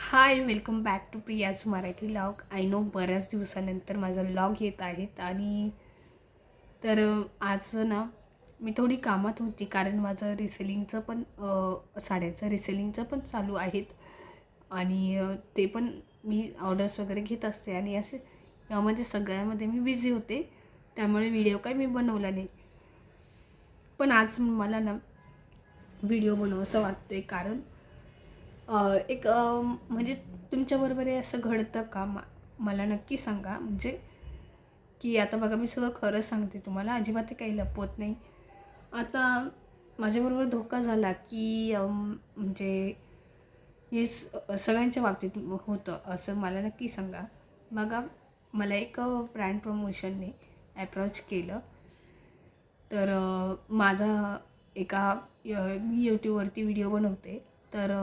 High, welcome back to Priya's Marathi vlog. I know बऱ्याच दिवसानंतर माझा व्लॉग येत आहेत आणि तर आज ना मी थोडी कामात होती कारण माझं रिसेलिंगचं पण साड्याचं रिसेलिंगचं पण चालू आहेत आणि ते पण मी ऑर्डर्स वगैरे घेत असते आणि असे यामध्ये सगळ्यामध्ये मी बिझी होते, त्यामुळे व्हिडिओ काही मी बनवला नाही. पण आज मला ना व्हिडिओ बनवावंसं वाटतो आहे कारण एक म्हणजे तुमच्याबरोबर हे असं घडतं का? मला नक्की सांगा. म्हणजे की आता बघा, मी सगळं खरं सांगते तुम्हाला, अजिबात काही लपवत नाही. आता माझ्याबरोबर धोका झाला की म्हणजे हे सगळ्यांच्या बाबतीत होतं असं मला नक्की सांगा. बघा, मला एक ब्रँड प्रमोशनने ॲप्रोच केलं. तर माझा एका मी यूट्यूबवरती व्हिडिओ बनवते, तर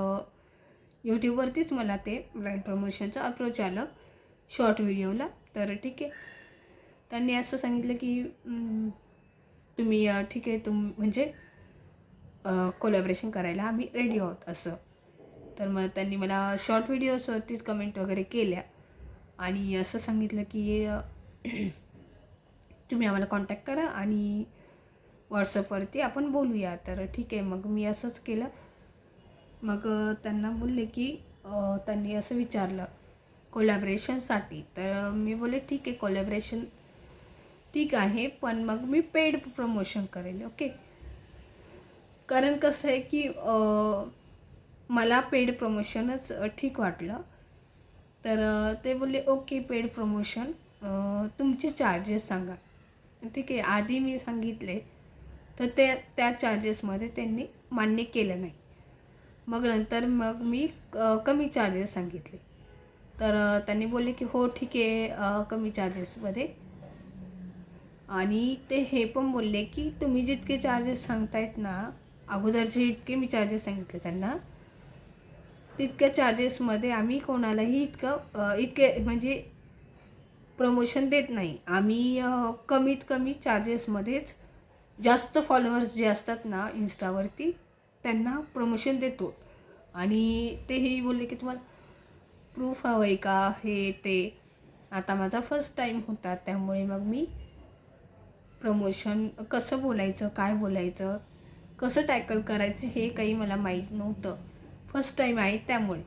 यूट्यूबवरतीच मला ते ब्रँड प्रमोशनचं अप्रोच आलं शॉर्ट व्हिडिओला. तर ठीक आहे, त्यांनी असं सांगितलं की तुम्ही ठीक आहे, म्हणजे कोलॅबरेशन करायला आम्ही रेडी आहोत असं. तर मग त्यांनी मला शॉर्ट व्हिडिओजवरतीच कमेंट वगैरे केल्या आणि असं सांगितलं की तुम्ही आम्हाला कॉन्टॅक्ट करा आणि व्हॉट्सअपवरती आपण बोलूया. तर ठीक आहे, मग मी असंच केलं. मग त्यांना बोलले की त्यांनी असं विचारलं कोलॅबरेशनसाठी. तर मी बोलले ठीक आहे, कोलॅबरेशन ठीक आहे, पण मग मी पेड प्रमोशन करेल. ओके, कारण कसं आहे की मला पेड प्रमोशनच ठीक वाटलं. तर ते बोलले ओके, पेड प्रमोशन तुमचे चार्जेस सांगा. ठीक आहे, आधी मी सांगितले तर त्या चार्जेसमध्ये त्यांनी मान्य केलं नाही. मग नंतर मी कमी चार्जेस सांगितले. तर त्यांनी बोलले की हो ठीक आहे, कमी चार्जेसमध्ये. आणि ते हे पण बोलले की तुम्ही जितके चार्जेस सांगतायत ना, अगोदरचे इतके मी चार्जेस सांगितले त्यांना, तितक्या चार्जेसमध्ये आम्ही कोणालाही इतके म्हणजे प्रमोशन देत नाही. आम्ही कमीत कमी चार्जेसमध्येच जास्त फॉलोअर्स जे असतात ना इन्स्टावरती, त्यांना प्रमोशन देतो. आणि तेही बोलले की तुम्हाला प्रूफ हवं आहे का, हे ते. आता माझा फर्स्ट टाईम होता, त्यामुळे मग मी प्रमोशन कसं बोलायचं, काय बोलायचं, कसं टॅकल करायचं हे काही मला माहीत नव्हतं. फर्स्ट टाईम आहे त्यामुळे.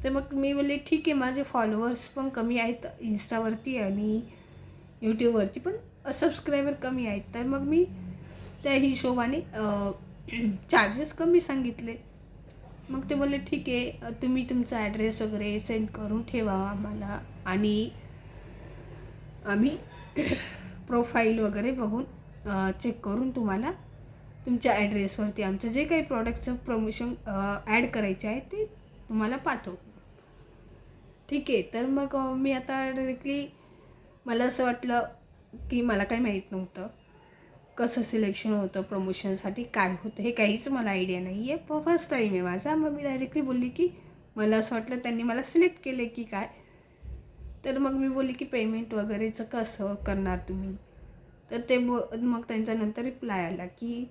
तर मग मी बोलले ठीक आहे, माझे फॉलोअर्स पण कमी आहेत इन्स्टावरती आणि यूट्यूबवरती पण सबस्क्रायबर कमी आहेत. तर मग मी त्या हिशोबाने चार्जेस कमी सांगितले. मग ते बोलले ठीक आहे, तुम्ही तुमचा ॲड्रेस वगैरे सेंड करून ठेवा आम्हाला आणि आम्ही प्रोफाईल वगैरे बघून चेक करून तुम्हाला तुमच्या ॲड्रेसवरती आमचं जे काही प्रॉडक्टचं प्रमोशन ॲड करायचे आहे ते तुम्हाला पाठवू. ठीक आहे, तर मग मी आता डायरेक्टली मला असं वाटलं की मला काही माहीत नव्हतं कसं सिलेक्शन होतं प्रमोशनसाठी, काय होतं हे काहीच मला आयडिया नाही आहे. फर्स्ट टाईम आहे माझा. मग मी डायरेक्टली बोलली की मला असं वाटलं त्यांनी मला सिलेक्ट केले की काय. तर मग मी बोलली की पेमेंट वगैरेचं कसं करणार तुम्ही. तर ते मग त्यांचा नंतर रिप्लाय आला की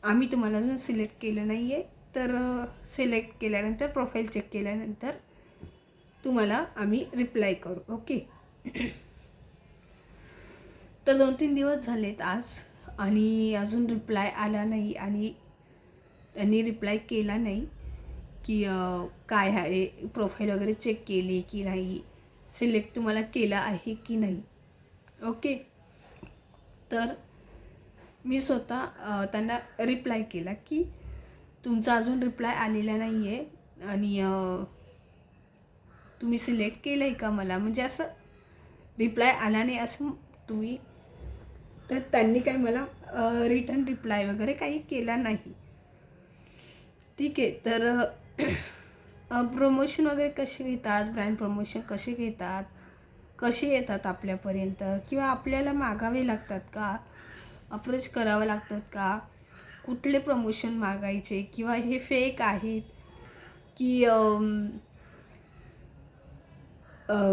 आम्ही तुम्हाला अजून सिलेक्ट केलं नाही आहे, तर सिलेक्ट केल्यानंतर प्रोफाईल चेक केल्यानंतर तुम्हाला आम्ही रिप्लाय करू. ओके. तर 2-3 दिवस झालेत आज आणि अजून रिप्लाय आला नाही आणि त्यांनी रिप्लाय केला नाही की काय आहे, प्रोफाईल वगैरे चेक केली की नाही, सिलेक्ट तुम्हाला केलं आहे की नाही. ओके. तर मी स्वतः त्यांना रिप्लाय केला की तुमचा अजून रिप्लाय आलेला नाही आहे आणि तुम्ही सिलेक्ट केलं आहे का मला, म्हणजे असं रिप्लाय आला नाही असं तुम्ही. तर त्यांनी काही मला रिटर्न रिप्लाय वगैरे काही केला नाही. ठीक आहे, तर प्रमोशन वगैरे कसे घेतात, ब्रँड प्रमोशन कसे घेतात, कसे येतात आपल्यापर्यंत, किंवा आपल्याला मागावे लागतात का, अप्रोच करावं लागतात का, कुठले प्रमोशन मागायचे, किंवा हे फेक आहेत की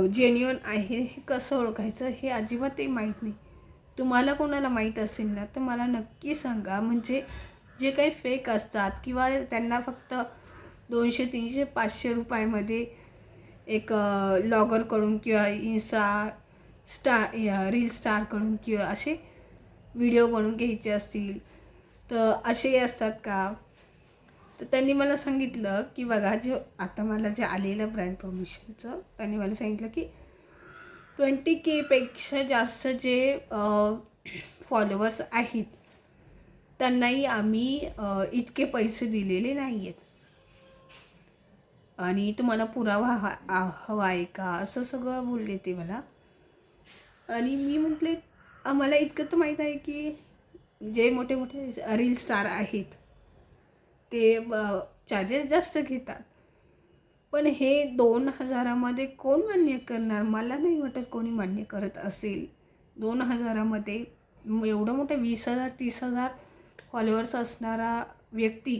जेन्युइन आहे, हे कसं ओळखायचं हे अजिबातही माहीत नाही. तुम्हाला कोणाला माहीत असेल ना तर मला नक्की सांगा. म्हणजे जे काही फेक असतात किंवा त्यांना फक्त 200 300 500 रुपयामध्ये एक लॉगरकडून किंवा रील स्टारकडून किंवा असे व्हिडिओ बनवून घ्यायचे असतील तर असेही असतात का. तर त्यांनी मला सांगितलं की बघा जे आता मला जे आलेलं ब्रँड प्रमोशनचं त्यांनी मला सांगितलं की 20K पेक्षा जास्त जे फॉलोवर्स आहेत त्यांनाही आम्ही इतके पैसे दिलेले नाही आहेत आणि तुम्हाला पुरावा हवा आहे का असं सगळं बोलले ते मला. आणि मी म्हटले आम्हाला इतकं तर माहीत आहे की जे मोठे मोठे रील स्टार आहेत ते चार्जेस जास्त घेतात, पण हे 2000मध्ये कोण मान्य करणार. मला नाही वाटत कोणी मान्य करत असेल. 2000मध्ये एवढं मोठं 20,000 30,000 फॉलोअर्स असणारा व्यक्ती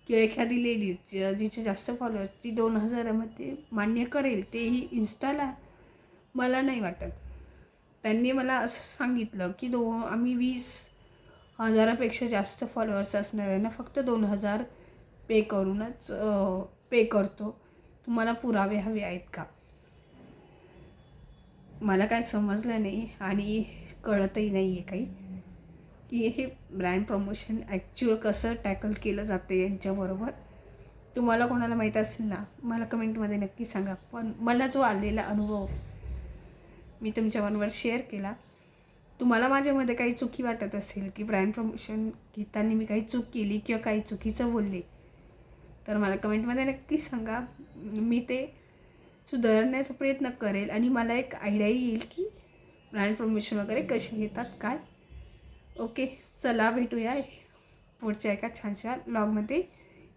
किंवा एखादी लेडीज जिचे जास्त फॉलोअर्स ती 2000मध्ये मान्य करेल तेही इन्स्टाला. मला नाही वाटत. त्यांनी मला असं सांगितलं की आम्ही 20,000पेक्षा जास्त फॉलोअर्स असणाऱ्यांना फक्त 2,000 पे करतो. तुम्हाला पुरावे हवे आहेत का. मला काय समजलं नाही आणि कळतही नाही आहे काही की हे ब्रँड प्रमोशन ॲक्च्युअल कसं टॅकल केलं जातं यांच्याबरोबर. तुम्हाला कोणाला माहीत असेल ना मला कमेंटमध्ये नक्की सांगा. पण मला जो आलेला अनुभव मी तुमच्याबरोबर शेअर केला. तुम्हाला माझ्यामध्ये काही चुकी वाटत असेल की ब्रँड प्रमोशन घेताना मी काही चूक केली किंवा काही चुकीचं बोलले तर मला कमेंटमध्ये नक्की सांगा. मी ते सुधारण्याचा प्रयत्न करेल आणि मला एक आयडिया येईल की ब्रँड प्रमोशन वगैरे कसे घेतात काय. ओके, चला भेटूया पुढच्या एका छानशा ब्लॉगमध्ये.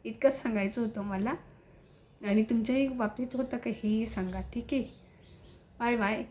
इतकंच सांगायचं होतं मला आणि तुमच्याही बाबतीत होतं का हेही सांगा. ठीक आहे, बाय बाय.